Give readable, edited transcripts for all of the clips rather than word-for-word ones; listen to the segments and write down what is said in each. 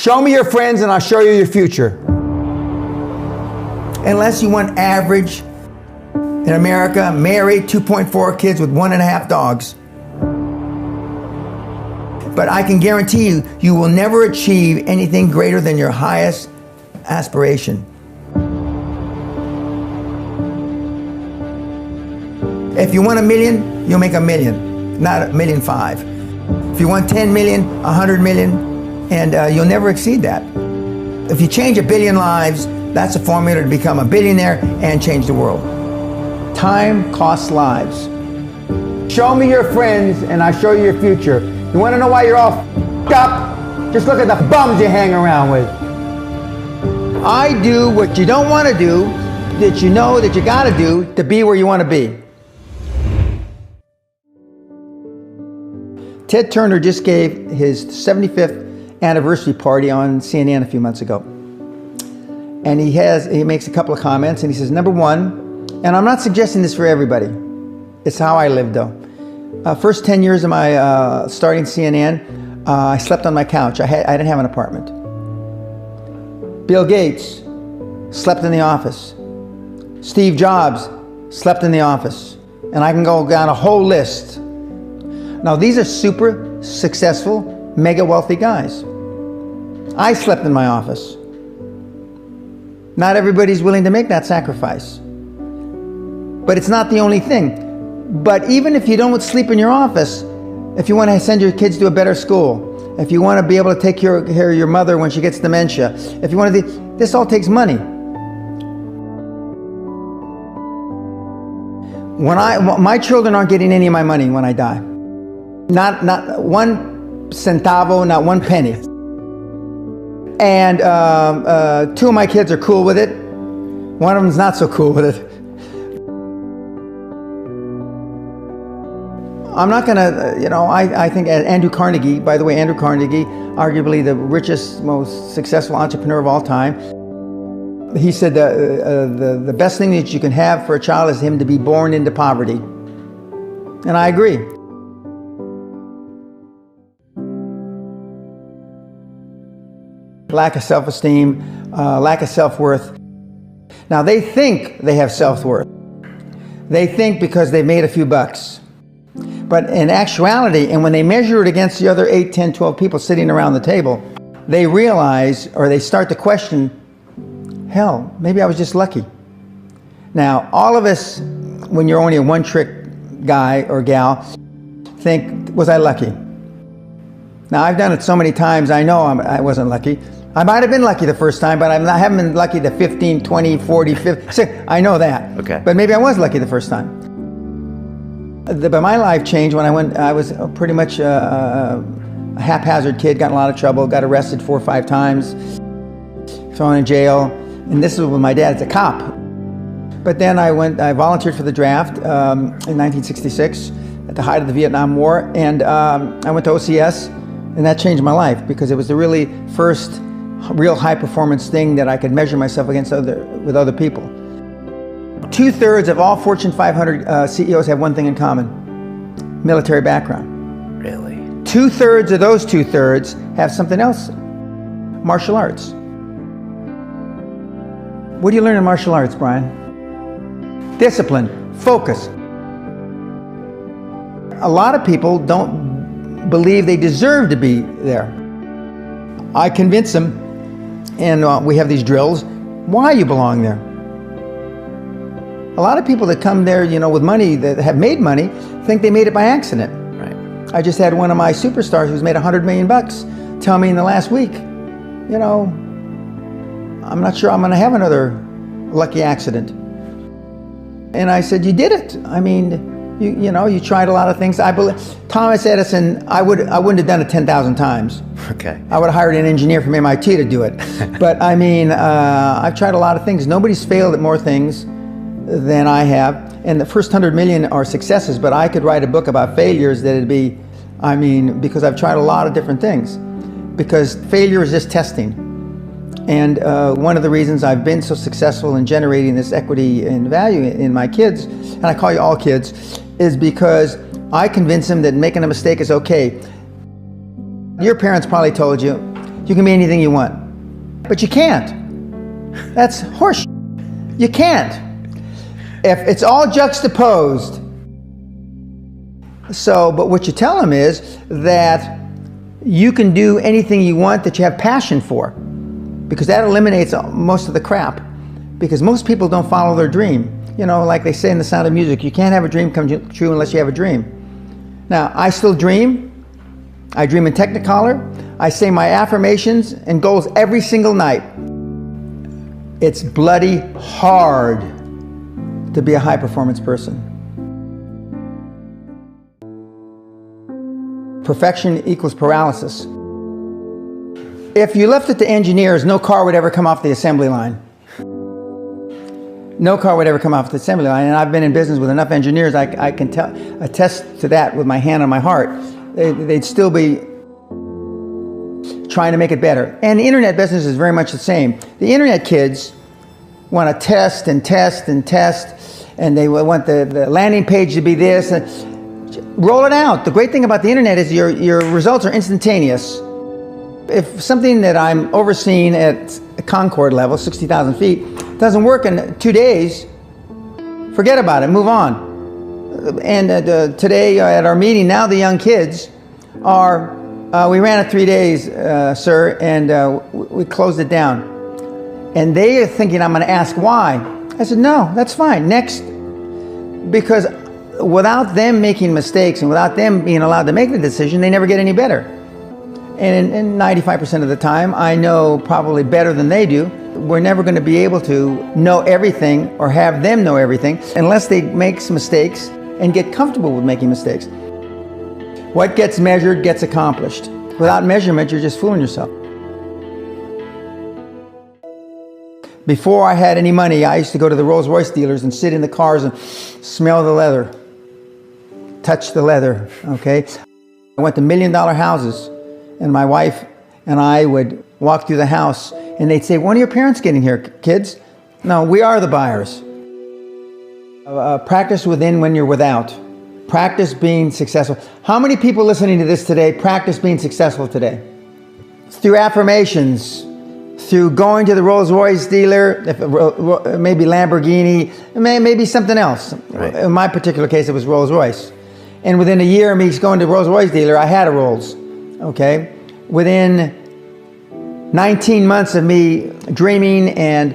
Show me your friends and I'll show you your future. Unless you want average in America, married, 2.4 kids with 1.5 dogs. But I can guarantee you, you will never achieve anything greater than your highest aspiration. If you want $1 million, you'll make $1 million, not $1.5 million. If you want 10 million, 100 million, and you'll never exceed that. If you change 1 billion lives, that's a formula to become a billionaire and change the world. Time costs lives. Show me your friends and I'll show you your future. You want to know why you're all f***ed up? Just look at the bums you hang around with. I do what you don't want to do, that you know that you got to do to be where you want to be. Ted Turner just gave his 75th anniversary party on CNN a few months ago. And he makes a couple of comments and he says, number one, and I'm not suggesting this for everybody, it's how I lived though. First 10 years of my starting CNN, I slept on my couch. I didn't have an apartment. Bill Gates slept in the office. Steve Jobs slept in the office. And I can go down a whole list. Now these are super successful, mega wealthy guys. I slept in my office. Not everybody's willing to make that sacrifice. But it's not the only thing. But even if you don't sleep in your office, if you want to send your kids to a better school, if you want to be able to take care of your mother when she gets dementia, if you want to, this all takes money. My children aren't getting any of my money when I die. Not one centavo, not one penny. And 2 of my kids are cool with it. One of them's not so cool with it. I'm not gonna, I think Andrew Carnegie, by the way, Andrew Carnegie, arguably the richest, most successful entrepreneur of all time, he said the best thing that you can have for a child is him to be born into poverty. And I agree. Lack of self-esteem, lack of self-worth. Now they think they have self-worth. They think because they've made a few bucks. But in actuality, and when they measure it against the other 8, 10, 12 people sitting around the table, they realize, or they start to question, hell, maybe I was just lucky. Now, all of us, when you're only a one-trick guy or gal, think, was I lucky? Now, I've done it so many times, I know I wasn't lucky. I might have been lucky the first time, but I haven't been lucky the 15, 20, 40, 50, I know that. Okay. But maybe I was lucky the first time. But my life changed when I was pretty much a haphazard kid, got in a lot of trouble, got arrested 4 or 5 times, thrown in jail, and this was with my dad as a cop. But then I volunteered for the draft in 1966 at the height of the Vietnam War, and I went to OCS, and that changed my life because it was the really first real high performance thing that I could measure myself against with other people. 2/3 of all Fortune 500 CEOs have one thing in common: military background. Really? 2/3 of those 2/3 have something else: martial arts. What do you learn in martial arts, Brian? Discipline, focus. A lot of people don't believe they deserve to be there. I convince them, and we have these drills, why you belong there. A lot of people that come there, with money, that have made money, think they made it by accident. Right. I just had one of my superstars who's made $100 million tell me in the last week, I'm not sure I'm going to have another lucky accident. And I said, you did it. I mean, you tried a lot of things. I believe Thomas Edison, I wouldn't have done it 10,000 times. Okay. I would have hired an engineer from MIT to do it. But I mean, I've tried a lot of things. Nobody's failed at more things than I have. And the first 100 million are successes, but I could write a book about failures that it'd be, because I've tried a lot of different things. Because failure is just testing. And one of the reasons I've been so successful in generating this equity and value in my kids, and I call you all kids, is because I convince them that making a mistake is okay. Your parents probably told you, you can be anything you want. But you can't. That's horse. You can't. If it's all juxtaposed. So, but what you tell them is that you can do anything you want that you have passion for, because that eliminates most of the crap. Because most people don't follow their dream. You know, like they say in The Sound of Music, you can't have a dream come true unless you have a dream. Now, I still dream. I dream in Technicolor. I say my affirmations and goals every single night. It's bloody hard to be a high-performance person. Perfection equals paralysis. If you left it to engineers, no car would ever come off the assembly line. No car would ever come off the assembly line, and I've been in business with enough engineers, I can attest to that with my hand on my heart. They'd still be trying to make it better. And the internet business is very much the same. The internet kids want to test and test and test, and they want the landing page to be this. Roll it out. The great thing about the internet is your results are instantaneous. If something that I'm overseeing at Concord level, 60,000 feet, doesn't work in 2 days, forget about it, move on. And today at our meeting, now the young kids are, we ran it 3 days, sir, and we closed it down. And they are thinking I'm going to ask why. I said, no, that's fine, next. Because without them making mistakes and without them being allowed to make the decision, they never get any better. And in 95% of the time, I know probably better than they do. We're never going to be able to know everything or have them know everything unless they make some mistakes and get comfortable with making mistakes. What gets measured gets accomplished. Without measurement, you're just fooling yourself. Before I had any money, I used to go to the Rolls-Royce dealers and sit in the cars and smell the leather, touch the leather, okay? I went to $1 million houses, and my wife and I would walk through the house, and they'd say, when are your parents getting here, kids? No, we are the buyers. Practice within when you're without. Practice being successful. How many people listening to this today practice being successful today? Through affirmations, through going to the Rolls-Royce dealer, maybe Lamborghini, maybe something else. Right. In my particular case, it was Rolls-Royce. And within a year of me going to the Rolls-Royce dealer, I had a Rolls, okay? Within 19 months of me dreaming and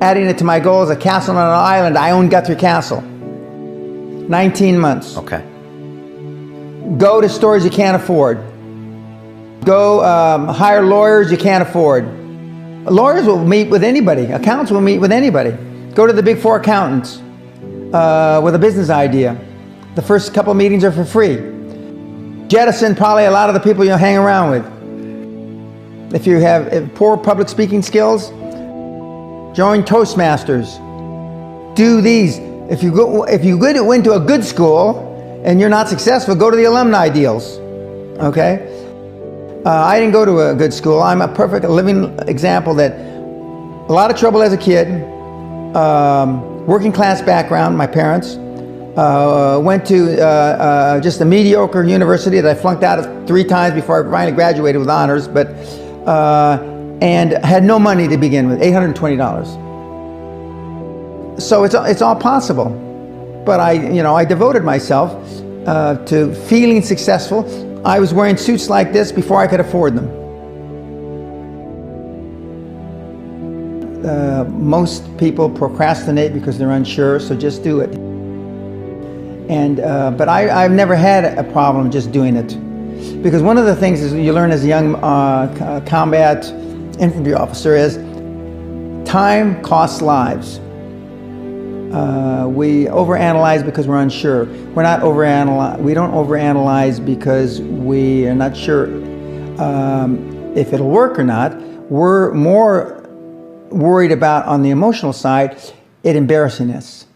adding it to my goals, a castle on an island, I own Guthrie Castle. 19 months. Okay. Go to stores you can't afford. Go hire lawyers you can't afford. Lawyers will meet with anybody. Accountants will meet with anybody. Go to the big four accountants with a business idea. The first couple meetings are for free. Jettison probably a lot of the people you'll hang around with. If you have poor public speaking skills, join Toastmasters. Do these. If you went to a good school and you're not successful, go to the alumni deals. Okay? I didn't go to a good school. I'm a perfect living example that a lot of trouble as a kid, working class background, my parents, went to just a mediocre university that I flunked out of 3 times before I finally graduated with honors, but and had no money to begin with, $820. So it's all possible, but I devoted myself to feeling successful. I was wearing suits like this before I could afford them. Most people procrastinate because they're unsure, so just do it. And but I've never had a problem just doing it, because one of the things is you learn as a young combat infantry officer is time costs lives. We overanalyze because we're unsure. We don't overanalyze because we are not sure if it'll work or not. We're more worried about, on the emotional side, it embarrassing us.